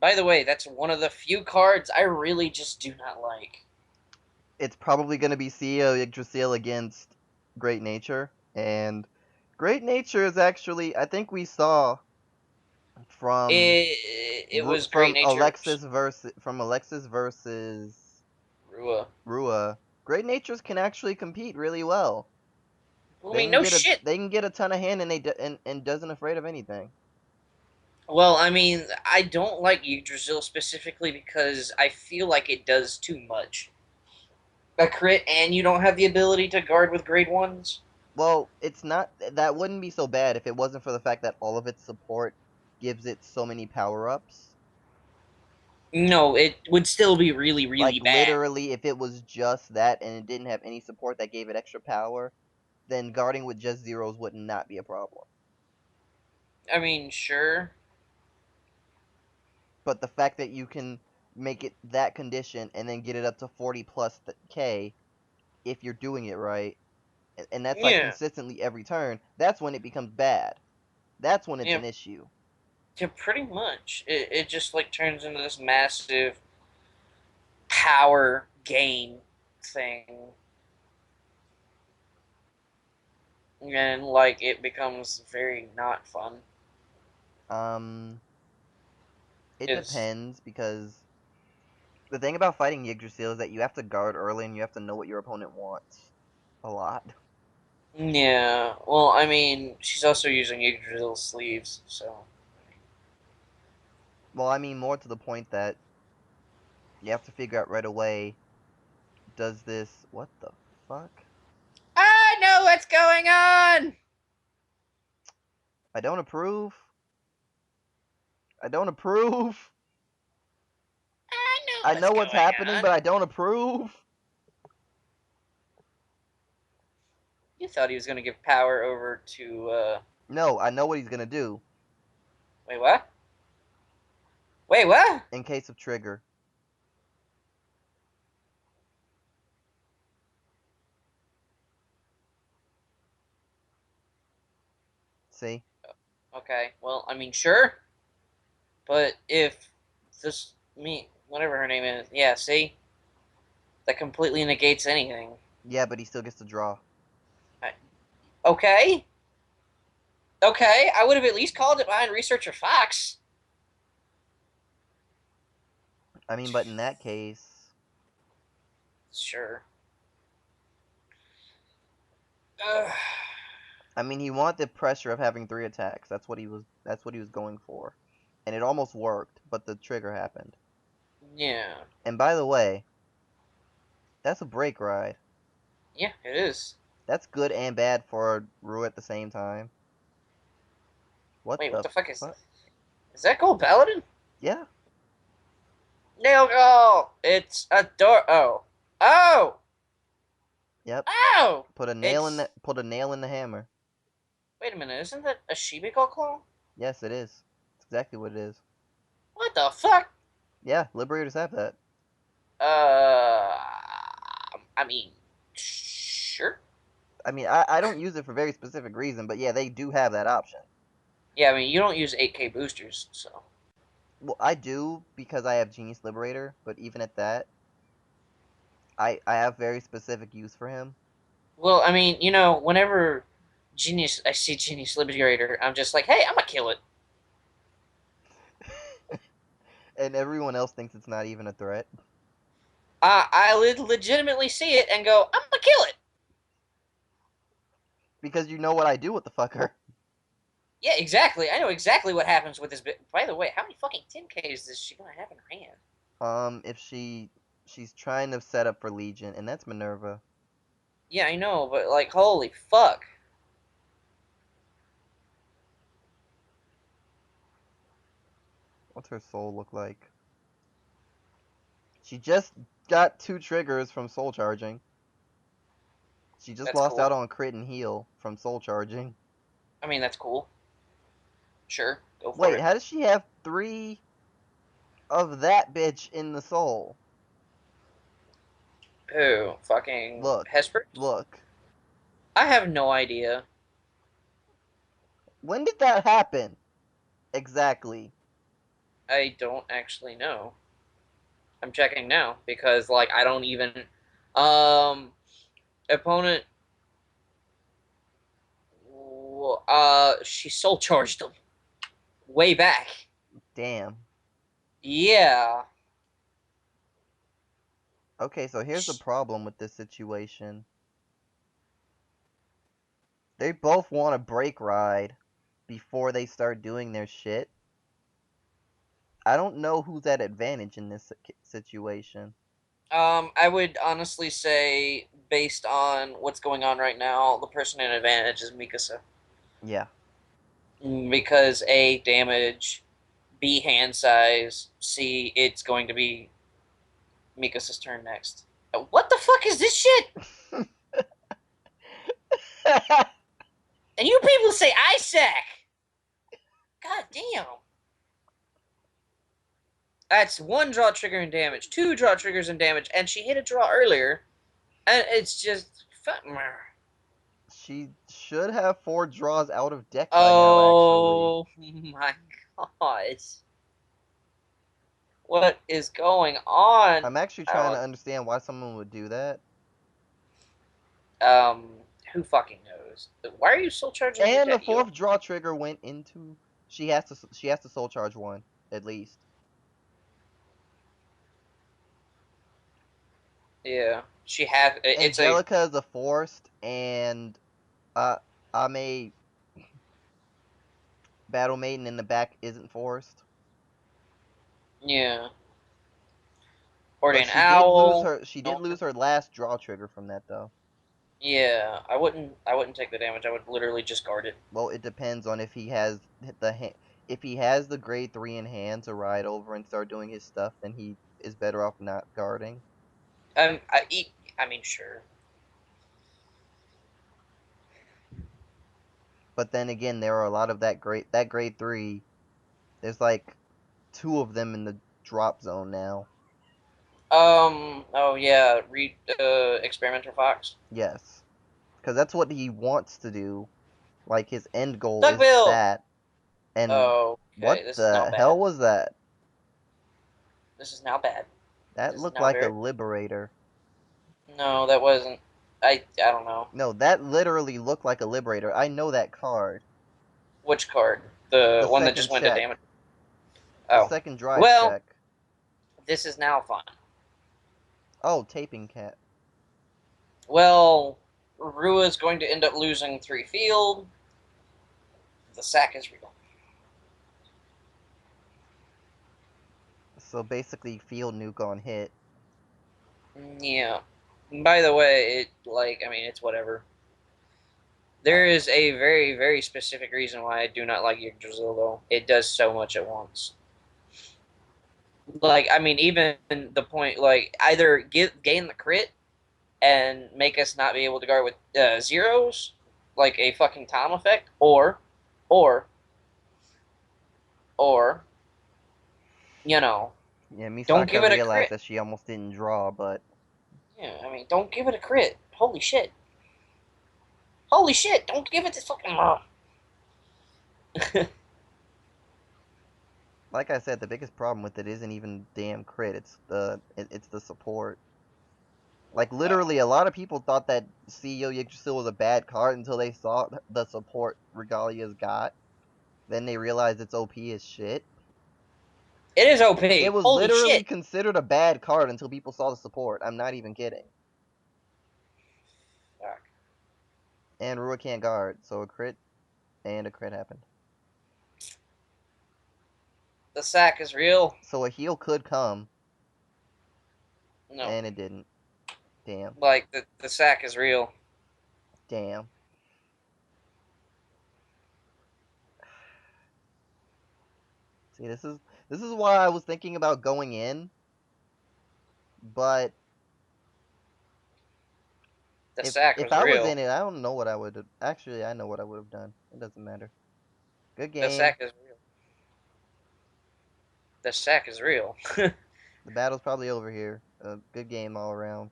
By the way, that's one of the few cards I really just do not like. It's probably going to be CEO Yggdrasil against Great Nature, and Great Nature is actually, I think we saw from It was Great Nature's Alexis versus Rua. Rua. Great Natures can actually compete really well. I mean, no shit. They can get a ton of hand and doesn't afraid of anything. Well, I mean, I don't like Yggdrasil specifically because I feel like it does too much. A crit, and you don't have the ability to guard with grade ones. Well, it's not that wouldn't be so bad if it wasn't for the fact that all of its support gives it so many power-ups. No, it would still be really, really Like bad. literally if it was just that and it didn't have any support that gave it extra power, then guarding with just zeros would not be a problem. I mean, sure. But the fact that you can make it that condition and then get it up to 40 plus K if you're doing it right, and that's like Yeah. consistently every turn, that's when it becomes bad. That's when it's Yeah. an issue. Yeah, pretty much. It just like turns into this massive power gain thing. And like it becomes very not fun. Um, it Is depends because the thing about fighting Yggdrasil is that you have to guard early and you have to know what your opponent wants a lot. yeah. Well, I mean, she's also using Yggdrasil sleeves, so Well, I mean more to the point that you have to figure out right away, does this what the fuck? I know what's going on. I don't approve. I don't approve. I know I what's know what's going happening, on. but I don't approve. You thought he was gonna give power over to No, I know what he's gonna do wait, what? Wait, what? in case of trigger. See? Okay, well, I mean, sure, but if this me whatever her name is, yeah, see, that completely negates anything. Yeah, but he still gets to draw. I, okay, okay, I would have at least called it behind Researcher Fox. I mean, but in that case, Sure. Ugh. I mean, he wanted the pressure of having 3 attacks. That's what he was going for. And it almost worked, but the trigger happened. Yeah, And by the way, that's a break ride. yeah, it is. That's good and bad for Rue at the same time. What Wait, what the the fuck fuck? is that Gold Paladin? Yeah. Nail Goal! It's a door. Oh. Oh! Yep. Oh! It's. Put a nail in the hammer. Wait a minute, isn't that a Shibiko clone? Yes, it is. It's exactly what it is. What the fuck? Yeah, Liberators have that. Uh. I mean, sure. I mean, I don't use it for very specific reason, but yeah, they do have that option. Yeah, I mean, you don't use 8K boosters, so. Well, I do because I have Genius Liberator, but even at that, I have very specific use for him. Well, I mean, whenever I see Genius Liberator, I'm just like, hey, I'm gonna kill it. And everyone else thinks it's not even a threat. I legitimately see it and go, I'm gonna kill it. Because you know what I do with the fucker. Yeah, exactly. I know exactly what happens with this bit. By the way, how many fucking 10Ks is she gonna have in her hand? If she's trying to set up for Legion, and that's Minerva. Yeah, I know, but like, holy fuck. What's her soul look like? She just got 2 triggers from soul charging. She just That's lost cool. out on crit and heal from soul charging. I mean, that's cool. Sure, go for Wait, it. how does she have 3 of that bitch in the soul? Who? Fucking Look, Hesper? look. I have no idea. When did that happen? Exactly. I don't actually know. I'm checking now because like I don't even um opponent she soul charged him way back. Damn. Yeah. Okay, so here's the problem with this situation. They both want a break ride before they start doing their shit. I don't know who's at advantage in this situation. I would honestly say, based on what's going on right now, the person in advantage is Mikasa. Yeah. Because A, damage, B, hand size, C, it's going to be Mikasa's turn next. What the fuck is this shit? And you people say Isaac! God damn. That's one draw trigger and damage, two draw triggers and damage, and she hit a draw earlier, and it's just. She should have 4 draws out of deck by now, actually. Oh my god. What is going on? I'm actually I trying to don't. understand why someone would do that. Um, who fucking knows? Why are you still charging your And the deck? You. fourth draw trigger went into. She has to soul charge one at least. Yeah, she have. It's a. Angelica is a forced, and Ame Battle Maiden in the back isn't forced. Yeah. But Ordian she did lose Owl. her. She did No. lose her last draw trigger from that though. Yeah, I wouldn't. I wouldn't take the damage. I would literally just guard it. Well, it depends on if he has if he has the grade 3 in hand to ride over and start doing his stuff, then he is better off not guarding. I mean, sure. But then again, there are a lot of that grade 3. There's like 2 of them in the drop zone now. Oh yeah. Read. Experimenter Fox. Yes, because that's what he wants to do. Like his end goal is Duckbill. that. And Oh, okay. what This is now the hell bad. was that? This is now bad. That This is looked now like a very. liberator. No, that wasn't. I don't know No, that literally looked like a liberator. I know that card. which card. The The one that second just went to check. damage. The Oh, second drive well, check. this is now fun. Oh, taping cat. Well, Rua is going to end up losing 3 field. The sack is real. So basically field nuke on hit. Yeah. By the way, I mean, it's whatever. There Uh, is a very, very specific reason why I do not like Yggdrasil, though. It does so much at once. Like, I mean, even the point, like, either gain the crit and make us not be able to guard with zeros, like a fucking Tom effect, or, or, you know, yeah, don't Misaka give it a realized crit. that she almost didn't draw, but Yeah, I mean, don't give it a crit. Holy shit. Holy shit, don't give it this fucking. like I said, the biggest problem with it isn't even damn crit. It's the support. Like Oh. literally, a lot of people thought that CEO Yggdrasil was a bad card until they saw the support Regalia's got. Then they realized it's OP as shit. It is It OP. was Holy literally shit. considered a bad card until people saw the support. I'm not even kidding. Fuck. And Rua can't guard, so a crit happened. The sack is real. So a heal could come, No. and it didn't. Damn. Like, the sack is real. Damn. See, this is why I was thinking about going in, but The if sack if was I was real. in it, I don't know what I would. Actually, I know what I would have done. It doesn't matter. Good The game. sack is real. The sack is real. The battle's probably over here. Good game all around.